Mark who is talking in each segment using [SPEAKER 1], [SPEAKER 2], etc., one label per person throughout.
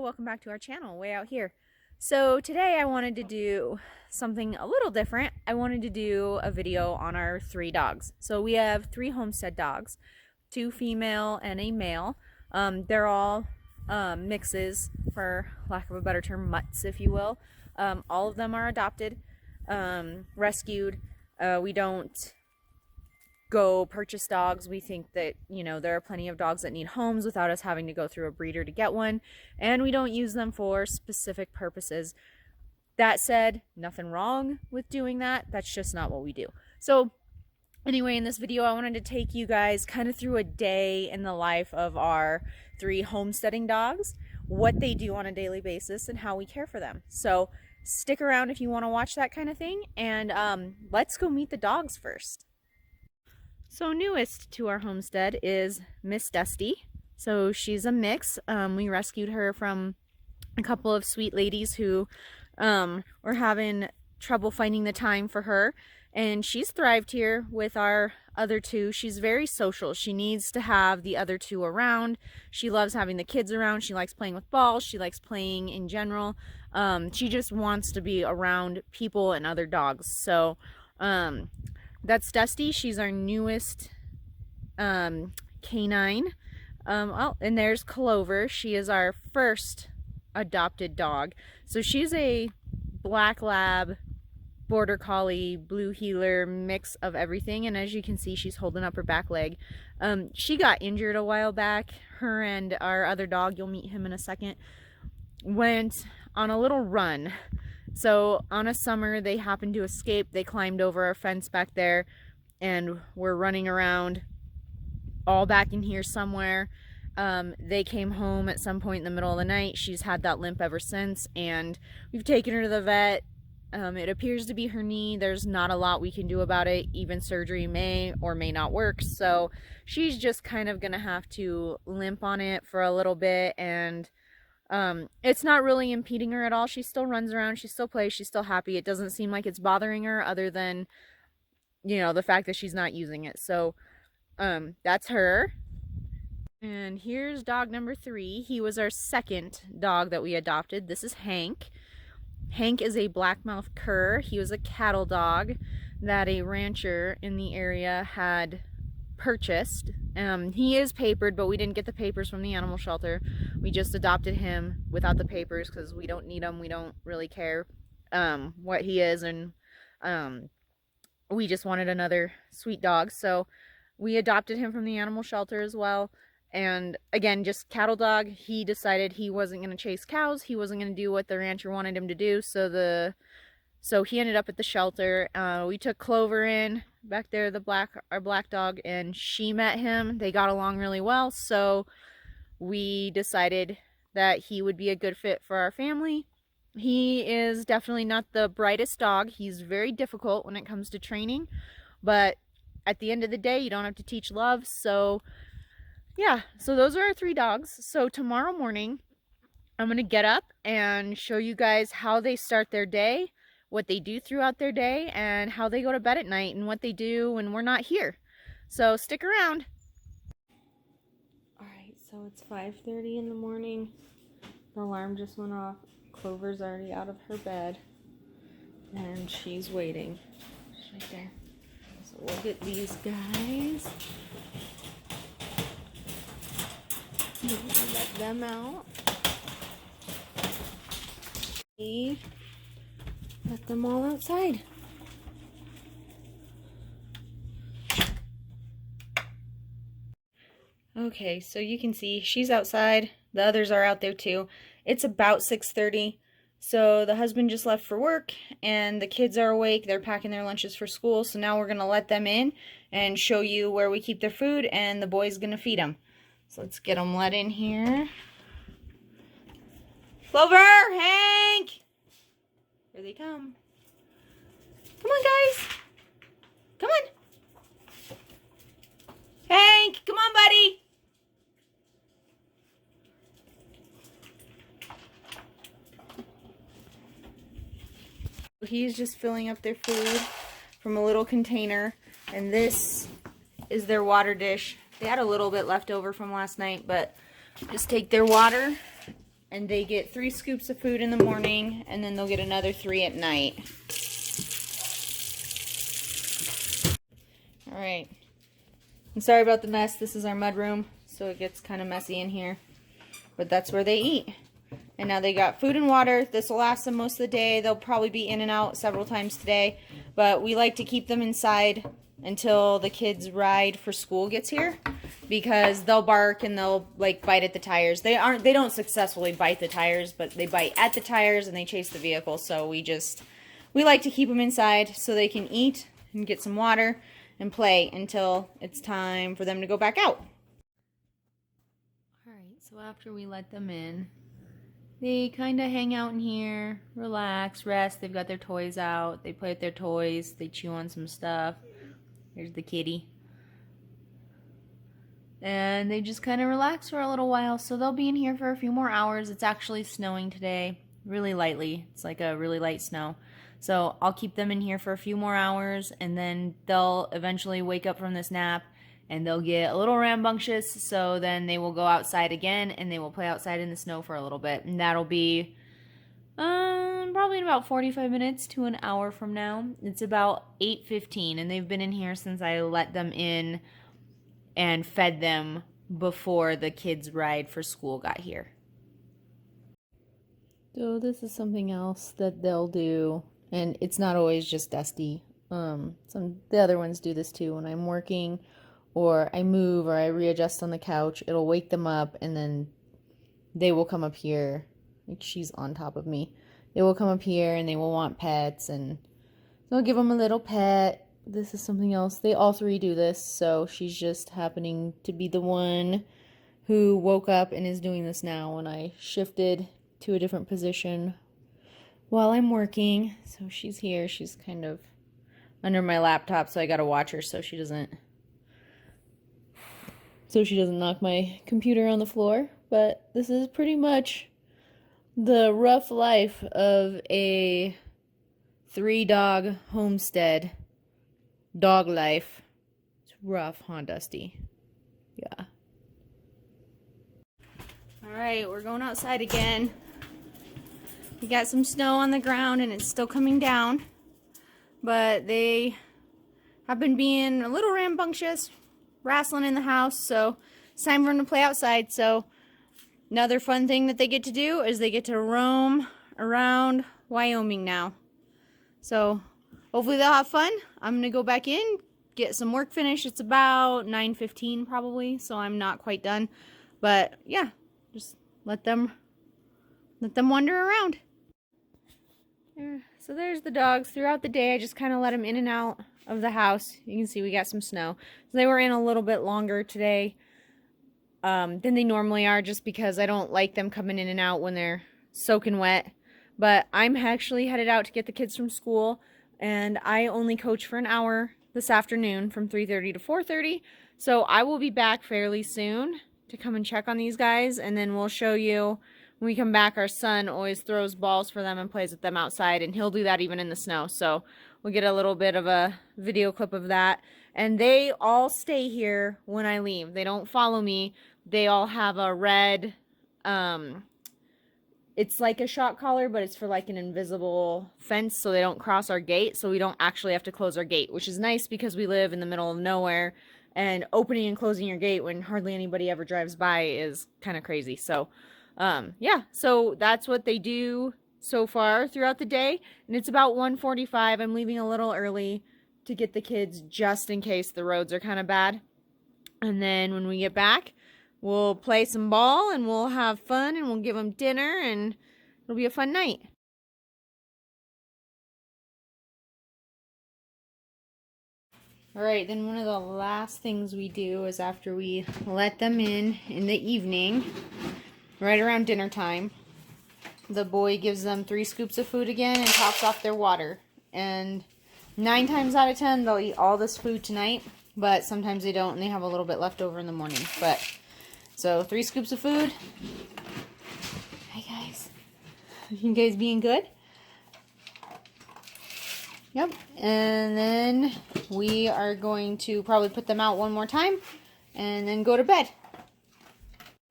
[SPEAKER 1] welcome back to our channel, Way Out Here. So today I wanted to do something a little different. I wanted to do a video on our 3 dogs. So we have 3 Homestead dogs, 2 female and a male. They're all mixes, for lack of a better term, mutts if you will. All of them are adopted, rescued. We don't go purchase dogs. We think that, there are plenty of dogs that need homes without us having to go through a breeder to get one, and we don't use them for specific purposes. That said, nothing wrong with doing that. That's just not what we do. So anyway, in this video I wanted to take you guys kind of through a day in the life of our 3 homesteading dogs, what they do on a daily basis, and how we care for them. So stick around if you want to watch that kind of thing, and let's go meet the dogs first. So newest to our homestead is Miss Dusty. So she's a mix. We rescued her from a couple of sweet ladies who were having trouble finding the time for her. And she's thrived here with our other 2. She's very social. She needs to have the other 2 around. She loves having the kids around. She likes playing with balls. She likes playing in general. She just wants to be around people and other dogs. So that's Dusty. She's our newest canine. And there's Clover. She is our first adopted dog. So she's a black lab, border collie, blue heeler, mix of everything. And as you can see, she's holding up her back leg. She got injured a while back. Her and our other dog, you'll meet him in a second, went on a little run. So on a summer, they happened to escape. They climbed over our fence back there and were running around all back in here somewhere. They came home at some point in the middle of the night. She's had that limp ever since, and we've taken her to the vet. It appears to be her knee. There's not a lot we can do about it. Even surgery may or may not work. So she's just kind of gonna have to limp on it for a little bit, and it's not really impeding her at all. She still runs around, she still plays, she's still happy. It doesn't seem like it's bothering her, other than, the fact that she's not using it. So that's her. And here's dog number 3. He was our second dog that we adopted. This is Hank. Hank is a blackmouth cur. He was a cattle dog that a rancher in the area had purchased. He is papered, but we didn't get the papers from the animal shelter. We just adopted him without the papers because we don't need them. We don't really care what he is, and we just wanted another sweet dog. So we adopted him from the animal shelter as well. And again, just cattle dog. He decided he wasn't going to chase cows. He wasn't going to do what the rancher wanted him to do. So he ended up at the shelter. We took Clover in back there, our black dog, and she met him. They got along really well. So we decided that he would be a good fit for our family. He is definitely not the brightest dog. He's very difficult when it comes to training. But at the end of the day, you don't have to teach love. So yeah, so those are our 3 dogs. So tomorrow morning, I'm going to get up and show you guys how they start their day, what they do throughout their day, and how they go to bed at night, and what they do when we're not here. So stick around. Alright, so it's 5:30 in the morning. The alarm just went off. Clover's already out of her bed, and she's waiting. She's right there. So we'll get these guys. Let them out. Let them all outside. Okay, so you can see she's outside. The others are out there too. It's about 6:30. So the husband just left for work and the kids are awake. They're packing their lunches for school. So now we're going to let them in and show you where we keep their food, and the boy's going to feed them. So let's get them let in here. Clover! Hank! Here they come. Come on, guys. Come on. Hank, come on, buddy. He's just filling up their food from a little container, and this is their water dish. They had a little bit left over from last night, but just take their water and they get 3 scoops of food in the morning, and then they'll get another 3 at night. All right. I'm sorry about the mess. This is our mudroom, so it gets kind of messy in here. But that's where they eat. And now they got food and water. This will last them most of the day. They'll probably be in and out several times today. But we like to keep them inside until the kids' ride for school gets here, because they'll bark and they'll like bite at the tires. They don't successfully bite the tires, but they bite at the tires and they chase the vehicle. So we like to keep them inside so they can eat and get some water and play until it's time for them to go back out. Alright, so after we let them in, they kind of hang out in here, relax, rest. They've got their toys out. They play with their toys. They chew on some stuff. There's the kitty. And they just kind of relax for a little while. So they'll be in here for a few more hours. It's actually snowing today, really lightly. It's like a really light snow. So I'll keep them in here for a few more hours, and then they'll eventually wake up from this nap and they'll get a little rambunctious. So then they will go outside again and they will play outside in the snow for a little bit. And that'll be probably in about 45 minutes to an hour from now. It's about 8:15, and they've been in here since I let them in and fed them before the kids' ride for school got here. So this is something else that they'll do, and it's not always just Dusty. The other ones do this too. When I'm working or I move or I readjust on the couch, it'll wake them up, and then they will come up here. Like, she's on top of me. They will come up here and they will want pets, and they'll give them a little pet. This is something else. They all 3 do this, so she's just happening to be the one who woke up and is doing this now when I shifted to a different position while I'm working. So she's here. She's kind of under my laptop, so I gotta watch her so she doesn't knock my computer on the floor. But this is pretty much the rough life of a 3-dog homestead. Dog life. It's rough, huh, Dusty? Yeah. Alright, we're going outside again. We got some snow on the ground and it's still coming down. But they have been being a little rambunctious, wrestling in the house, so it's time for them to play outside. So another fun thing that they get to do is they get to roam around Wyoming now. So hopefully they'll have fun. I'm going to go back in, get some work finished. It's about 9:15 probably, so I'm not quite done. But yeah, just let them wander around. So there's the dogs. Throughout the day, I just kind of let them in and out of the house. You can see we got some snow. So they were in a little bit longer today than they normally are, just because I don't like them coming in and out when they're soaking wet. But I'm actually headed out to get the kids from school, and I only coach for an hour this afternoon from 3:30 to 4:30. So I will be back fairly soon to come and check on these guys, and then we'll show you when we come back. Our son always throws balls for them and plays with them outside, and he'll do that even in the snow. So we'll get a little bit of a video clip of that. And they all stay here when I leave. They don't follow me. They all have a red, it's like a shock collar, but it's for like an invisible fence, so they don't cross our gate, so we don't actually have to close our gate, which is nice because we live in the middle of nowhere, and opening and closing your gate when hardly anybody ever drives by is kind of crazy. So yeah, so that's what they do so far throughout the day, and it's about 1:45. I'm leaving a little early to get the kids just in case the roads are kind of bad, and then when we get back, we'll play some ball and we'll have fun and we'll give them dinner and it'll be a fun night. Alright, then one of the last things we do is after we let them in the evening, right around dinner time, the boy gives them 3 scoops of food again and tops off their water. And 9 times out of 10, they'll eat all this food tonight, but sometimes they don't and they have a little bit left over in the morning. But so 3 scoops of food. Hi guys. You guys being good? Yep. And then we are going to probably put them out one more time and then go to bed.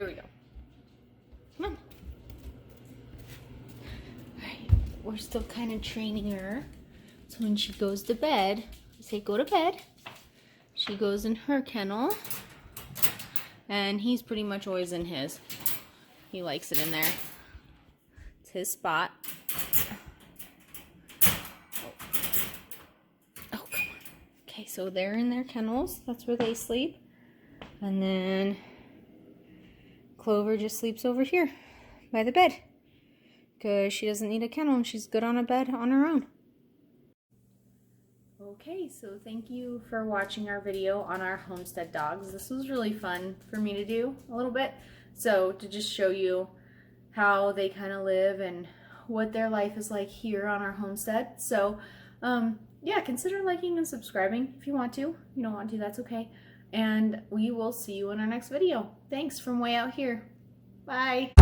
[SPEAKER 1] Here we go. Come on. we're still kind of training her. So when she goes to bed, we say go to bed. She goes in her kennel, and he's pretty much always in his. He likes it in there. It's his spot. Oh, come on. Okay, so they're in their kennels. That's where they sleep. And then Clover just sleeps over here by the bed because she doesn't need a kennel and she's good on a bed on her own. Okay, so thank you for watching our video on our Homestead dogs. This was really fun for me to do a little bit. So to just show you how they kind of live and what their life is like here on our homestead. So yeah, consider liking and subscribing if you want to. If you don't want to, that's okay. And we will see you in our next video. Thanks from way out here. Bye.